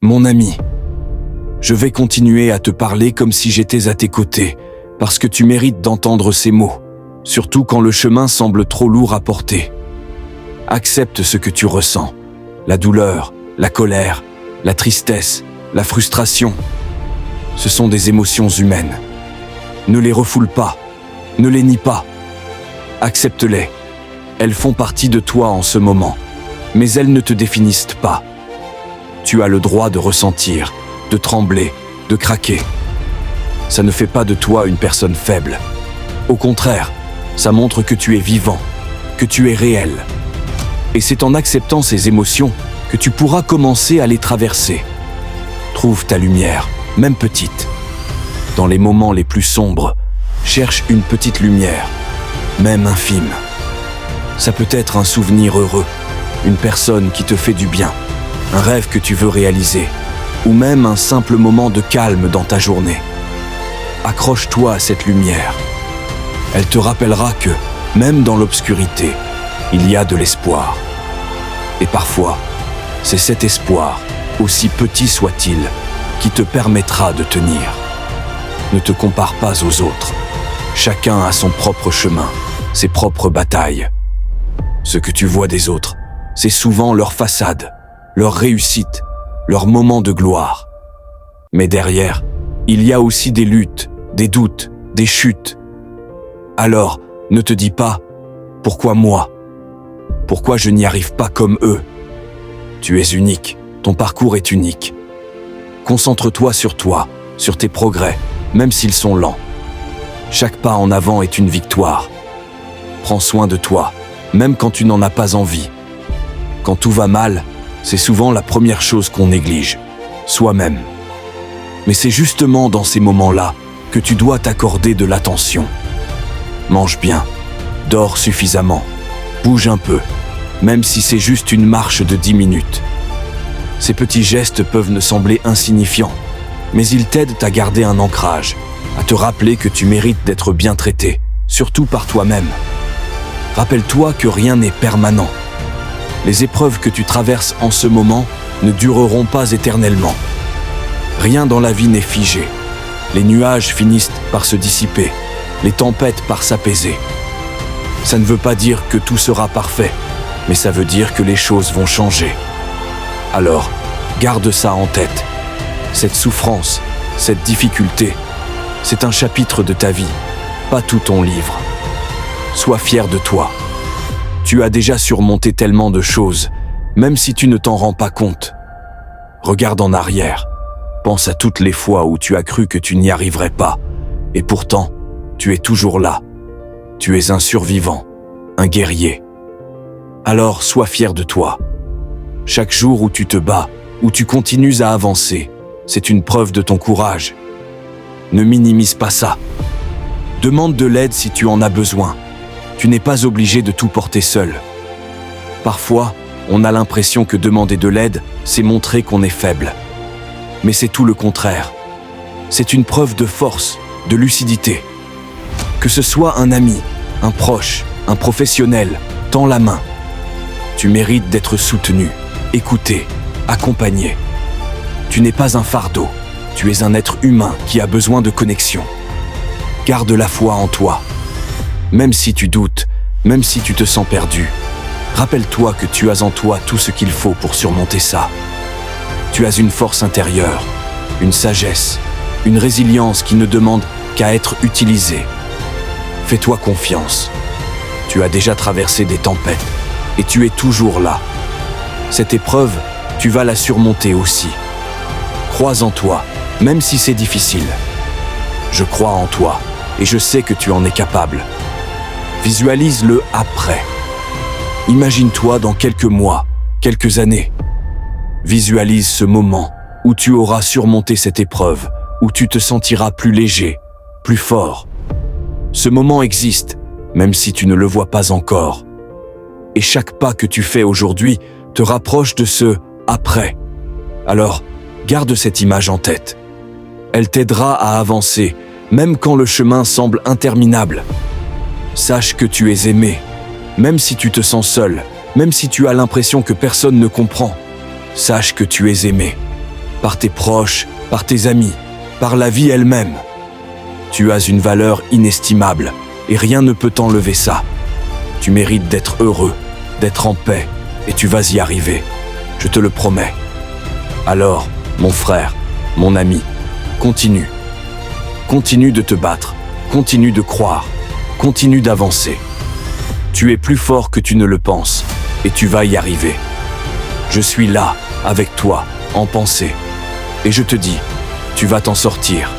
Mon ami, je vais continuer à te parler comme si j'étais à tes côtés, parce que tu mérites d'entendre ces mots, surtout quand le chemin semble trop lourd à porter. Accepte ce que tu ressens, la douleur, la colère, la tristesse, la frustration. Ce sont des émotions humaines. Ne les refoule pas, ne les nie pas. Accepte-les. Elles font partie de toi en ce moment, mais elles ne te définissent pas. Tu as le droit de ressentir, de trembler, de craquer. Ça ne fait pas de toi une personne faible. Au contraire, ça montre que tu es vivant, que tu es réel. Et c'est en acceptant ces émotions que tu pourras commencer à les traverser. Trouve ta lumière, même petite. Dans les moments les plus sombres, cherche une petite lumière, même infime. Ça peut être un souvenir heureux, une personne qui te fait du bien, un rêve que tu veux réaliser, ou même un simple moment de calme dans ta journée. Accroche-toi à cette lumière. Elle te rappellera que, même dans l'obscurité, il y a de l'espoir. Et parfois, c'est cet espoir, aussi petit soit-il, qui te permettra de tenir. Ne te compare pas aux autres. Chacun a son propre chemin, ses propres batailles. Ce que tu vois des autres, c'est souvent leur façade, leur réussite, leur moment de gloire. Mais derrière, il y a aussi des luttes, des doutes, des chutes. Alors, ne te dis pas « Pourquoi moi ? Pourquoi je n'y arrive pas comme eux ?» Tu es unique, ton parcours est unique. Concentre-toi sur toi, sur tes progrès, même s'ils sont lents. Chaque pas en avant est une victoire. Prends soin de toi, même quand tu n'en as pas envie. Quand tout va mal, c'est souvent la première chose qu'on néglige, soi-même. Mais c'est justement dans ces moments-là que tu dois t'accorder de l'attention. Mange bien, dors suffisamment, bouge un peu, même si c'est juste une marche de 10 minutes. Ces petits gestes peuvent ne sembler insignifiants, mais ils t'aident à garder un ancrage, à te rappeler que tu mérites d'être bien traité, surtout par toi-même. Rappelle-toi que rien n'est permanent. Les épreuves que tu traverses en ce moment ne dureront pas éternellement. Rien dans la vie n'est figé. Les nuages finissent par se dissiper, les tempêtes par s'apaiser. Ça ne veut pas dire que tout sera parfait, mais ça veut dire que les choses vont changer. Alors, garde ça en tête. Cette souffrance, cette difficulté, c'est un chapitre de ta vie, pas tout ton livre. Sois fier de toi. Tu as déjà surmonté tellement de choses, même si tu ne t'en rends pas compte. Regarde en arrière. Pense à toutes les fois où tu as cru que tu n'y arriverais pas. Et pourtant, tu es toujours là. Tu es un survivant, un guerrier. Alors, sois fier de toi. Chaque jour où tu te bats, où tu continues à avancer, c'est une preuve de ton courage. Ne minimise pas ça. Demande de l'aide si tu en as besoin. Tu n'es pas obligé de tout porter seul. Parfois, on a l'impression que demander de l'aide, c'est montrer qu'on est faible. Mais c'est tout le contraire. C'est une preuve de force, de lucidité. Que ce soit un ami, un proche, un professionnel, tends la main. Tu mérites d'être soutenu, écouté, accompagné. Tu n'es pas un fardeau, tu es un être humain qui a besoin de connexion. Garde la foi en toi. Même si tu doutes, même si tu te sens perdu, rappelle-toi que tu as en toi tout ce qu'il faut pour surmonter ça. Tu as une force intérieure, une sagesse, une résilience qui ne demande qu'à être utilisée. Fais-toi confiance. Tu as déjà traversé des tempêtes et tu es toujours là. Cette épreuve, tu vas la surmonter aussi. Crois en toi, même si c'est difficile. Je crois en toi et je sais que tu en es capable. Visualise le après. Imagine-toi dans quelques mois, quelques années. Visualise ce moment où tu auras surmonté cette épreuve, où tu te sentiras plus léger, plus fort. Ce moment existe, même si tu ne le vois pas encore. Et chaque pas que tu fais aujourd'hui te rapproche de ce « après ». Alors, garde cette image en tête. Elle t'aidera à avancer, même quand le chemin semble interminable. Sache que tu es aimé, même si tu te sens seul, même si tu as l'impression que personne ne comprend. Sache que tu es aimé. par tes proches, par tes amis, par la vie elle-même. Tu as une valeur inestimable et rien ne peut t'enlever ça. Tu mérites d'être heureux, d'être en paix et tu vas y arriver. Je te le promets. Alors, mon frère, mon ami, continue. Continue de te battre, continue de croire, continue d'avancer. Tu es plus fort que tu ne le penses et tu vas y arriver. Je suis là, avec toi, en pensée. Et je te dis, tu vas t'en sortir.